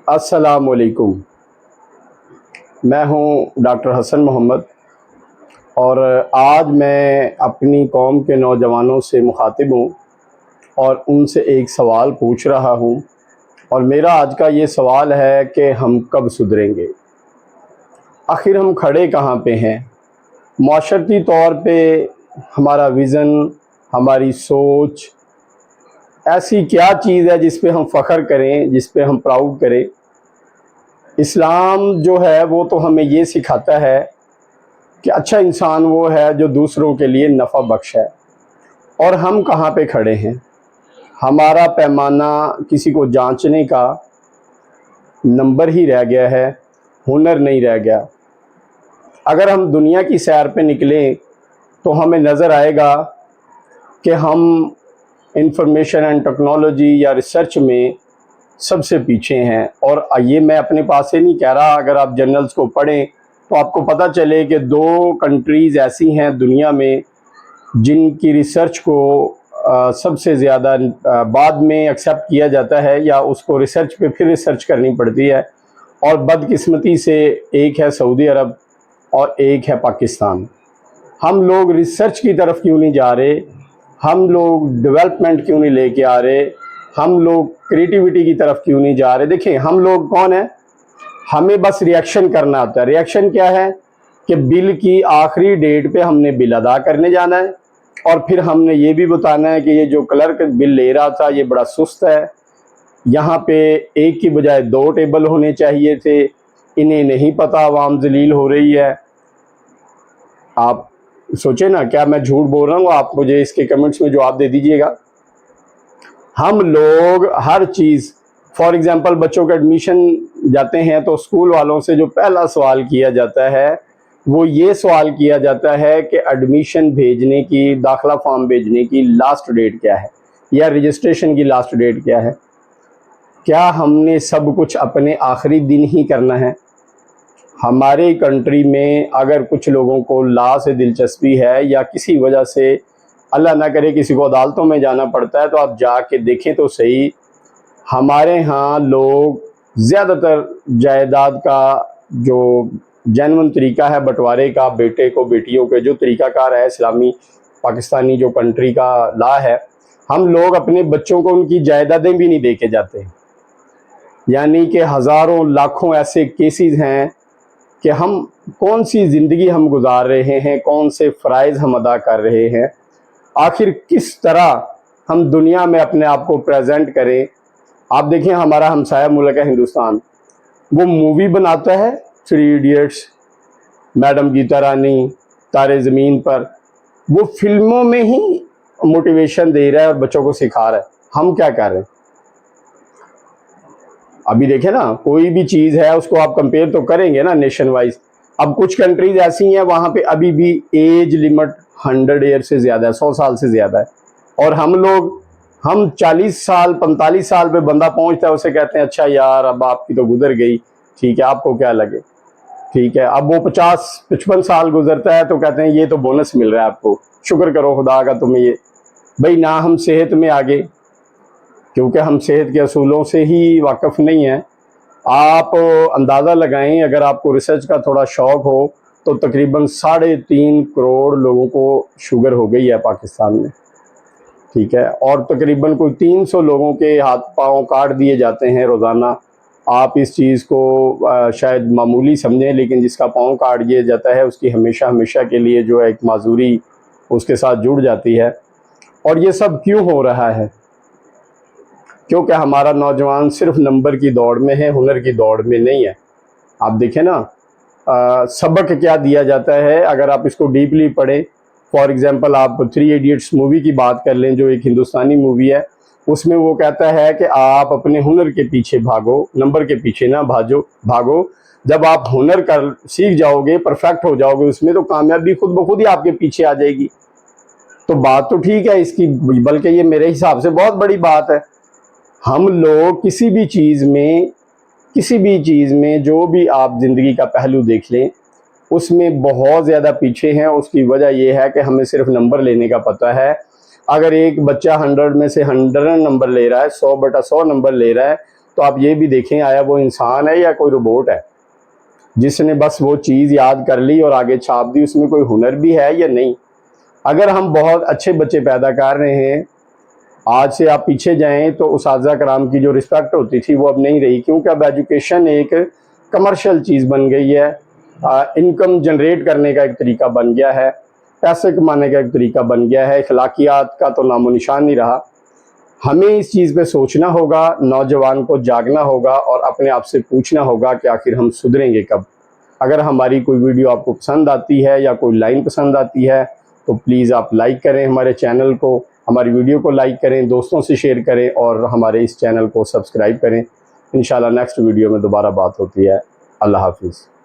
السلام علیکم، میں ہوں ڈاکٹر حسن محمد، اور آج میں اپنی قوم کے نوجوانوں سے مخاطب ہوں اور ان سے ایک سوال پوچھ رہا ہوں، اور میرا آج کا یہ سوال ہے کہ ہم کب سدھریں گے؟ آخر ہم کھڑے کہاں پہ ہیں؟ معاشرتی طور پہ ہمارا ویژن، ہماری سوچ ایسی کیا چیز ہے جس پہ ہم فخر کریں، جس پہ ہم پراؤڈ کریں؟ اسلام جو ہے وہ تو ہمیں یہ سکھاتا ہے کہ اچھا انسان وہ ہے جو دوسروں کے لیے نفع بخش ہے، اور ہم کہاں پہ کھڑے ہیں؟ ہمارا پیمانہ کسی کو جانچنے کا نمبر ہی رہ گیا ہے، ہنر نہیں رہ گیا۔ اگر ہم دنیا کی سیر پہ نکلیں تو ہمیں نظر آئے گا کہ ہم انفارمیشن اینڈ ٹیکنالوجی یا ریسرچ میں سب سے پیچھے ہیں، اور یہ میں اپنے پاس سے نہیں کہہ رہا۔ اگر آپ جرنلز کو پڑھیں تو آپ کو پتہ چلے کہ 2 کنٹریز ایسی ہیں دنیا میں جن کی ریسرچ کو سب سے زیادہ بعد میں ایکسیپٹ کیا جاتا ہے، یا اس کو ریسرچ پہ پھر ریسرچ کرنی پڑتی ہے، اور بدقسمتی سے ایک ہے سعودی عرب اور ایک ہے پاکستان۔ ہم لوگ ریسرچ کی طرف کیوں نہیں جا رہے؟ ہم لوگ ڈیولپمنٹ کیوں نہیں لے کے آ رہے؟ ہم لوگ کریٹیوٹی کی طرف کیوں نہیں جا رہے؟ دیکھیں، ہم لوگ کون ہیں؟ ہمیں بس ریئیکشن کرنا آتا ہے۔ ریئیکشن کیا ہے؟ کہ بل کی آخری ڈیٹ پہ ہم نے بل ادا کرنے جانا ہے، اور پھر ہم نے یہ بھی بتانا ہے کہ یہ جو کلرک بل لے رہا تھا یہ بڑا سست ہے، یہاں پہ ایک کی بجائے 2 ٹیبل ہونے چاہیے تھے، انہیں نہیں پتہ عوام ذلیل ہو رہی ہے۔ آپ سوچیں نا، کیا میں جھوٹ بول رہا ہوں؟ آپ مجھے اس کے کمنٹس میں جواب دے دیجئے گا۔ ہم لوگ ہر چیز، فار ایگزامپل بچوں کے ایڈمیشن جاتے ہیں تو اسکول والوں سے جو پہلا سوال کیا جاتا ہے وہ یہ سوال کیا جاتا ہے کہ ایڈمیشن بھیجنے کی، داخلہ فارم بھیجنے کی لاسٹ ڈیٹ کیا ہے، یا رجسٹریشن کی لاسٹ ڈیٹ کیا ہے؟ کیا ہم نے سب کچھ اپنے آخری دن ہی کرنا ہے؟ ہمارے کنٹری میں اگر کچھ لوگوں کو لا سے دلچسپی ہے، یا کسی وجہ سے اللہ نہ کرے کسی کو عدالتوں میں جانا پڑتا ہے، تو آپ جا کے دیکھیں تو صحیح، ہمارے ہاں لوگ زیادہ تر جائیداد کا جو جینون طریقہ ہے بٹوارے کا، بیٹے کو بیٹیوں کے جو طریقہ کار ہے اسلامی پاکستانی جو کنٹری کا لا ہے، ہم لوگ اپنے بچوں کو ان کی جائیدادیں بھی نہیں دے کے جاتے۔ یعنی کہ ہزاروں لاکھوں ایسے کیسز ہیں کہ ہم کون سی زندگی ہم گزار رہے ہیں، کون سے فرائض ہم ادا کر رہے ہیں، آخر کس طرح ہم دنیا میں اپنے آپ کو پریزنٹ کریں۔ آپ دیکھیں، ہمارا ہمسایہ ملک ہے ہندوستان، وہ مووی بناتا ہے 3 ایڈیٹس، میڈم گیتا رانی، تارے زمین پر، وہ فلموں میں ہی موٹیویشن دے رہا ہے اور بچوں کو سکھا رہا ہے۔ ہم کیا کر رہے ہیں؟ ابھی دیکھیں نا، کوئی بھی چیز ہے اس کو آپ کمپیئر تو کریں گے نا نیشن وائز۔ اب کچھ کنٹریز ایسی ہیں وہاں پہ ابھی بھی ایج لمٹ 100 ایئر سے زیادہ ہے، 100 سال سے زیادہ ہے، اور ہم 40 سال 45 سال پہ بندہ پہنچتا ہے، اسے کہتے ہیں اچھا یار اب آپ کی تو گزر گئی، ٹھیک ہے، آپ کو کیا لگے، ٹھیک ہے۔ اب وہ 50-55 سال گزرتا ہے تو کہتے ہیں یہ تو بونس مل رہا ہے آپ کو، شکر کرو خدا کا تمہیں یہ۔ بھئی نہ ہم صحت میں آگے، کیونکہ ہم صحت کے اصولوں سے ہی واقف نہیں ہیں۔ آپ اندازہ لگائیں، اگر آپ کو ریسرچ کا تھوڑا شوق ہو تو تقریباً 3.5 کروڑ لوگوں کو شوگر ہو گئی ہے پاکستان میں، ٹھیک ہے، اور تقریباً کوئی 300 لوگوں کے ہاتھ پاؤں کاٹ دیے جاتے ہیں روزانہ۔ آپ اس چیز کو شاید معمولی سمجھیں، لیکن جس کا پاؤں کاٹ دیا جاتا ہے اس کی ہمیشہ ہمیشہ کے لیے جو ہے ایک معذوری اس کے ساتھ جڑ جاتی ہے۔ اور یہ سب کیوں ہو رہا ہے؟ کیونکہ ہمارا نوجوان صرف نمبر کی دوڑ میں ہے، ہنر کی دوڑ میں نہیں ہے۔ آپ دیکھیں نا، سبق کیا دیا جاتا ہے اگر آپ اس کو ڈیپلی پڑھیں۔ فار ایگزامپل آپ 3 ایڈیٹس مووی کی بات کر لیں، جو ایک ہندوستانی مووی ہے، اس میں وہ کہتا ہے کہ آپ اپنے ہنر کے پیچھے بھاگو، نمبر کے پیچھے نہ بھاگو۔ جب آپ ہنر کر سیکھ جاؤ گے، پرفیکٹ ہو جاؤ گے اس میں، تو کامیابی خود بخود ہی آپ کے پیچھے آ جائے گی۔ تو بات تو ٹھیک ہے اس کی، بلکہ یہ میرے حساب سے بہت بڑی بات ہے۔ ہم لوگ کسی بھی چیز میں جو بھی آپ زندگی کا پہلو دیکھ لیں، اس میں بہت زیادہ پیچھے ہیں۔ اس کی وجہ یہ ہے کہ ہمیں صرف نمبر لینے کا پتہ ہے۔ اگر ایک بچہ 100 میں سے 100 نمبر لے رہا ہے، 100/100 نمبر لے رہا ہے، تو آپ یہ بھی دیکھیں آیا وہ انسان ہے یا کوئی روبوٹ ہے جس نے بس وہ چیز یاد کر لی اور آگے چھاپ دی، اس میں کوئی ہنر بھی ہے یا نہیں۔ اگر ہم بہت اچھے بچے پیدا کر رہے ہیں، آج سے آپ پیچھے جائیں تو اساتذہ کرام کی جو رسپیکٹ ہوتی تھی وہ اب نہیں رہی، کیونکہ اب ایجوکیشن ایک کمرشل چیز بن گئی ہے، انکم جنریٹ کرنے کا ایک طریقہ بن گیا ہے، پیسے کمانے کا ایک طریقہ بن گیا ہے، اخلاقیات کا تو نام و نشان نہیں رہا۔ ہمیں اس چیز پہ سوچنا ہوگا، نوجوان کو جاگنا ہوگا اور اپنے آپ سے پوچھنا ہوگا کہ آخر ہم سدھریں گے کب۔ اگر ہماری کوئی ویڈیو آپ کو پسند آتی ہے یا کوئی لائن پسند آتی ہے تو پلیز آپ لائک کریں ہمارے چینل کو، ہماری ویڈیو کو لائک کریں، دوستوں سے شیئر کریں اور ہمارے اس چینل کو سبسکرائب کریں۔ انشاءاللہ نیکسٹ ویڈیو میں دوبارہ بات ہوتی ہے۔ اللہ حافظ۔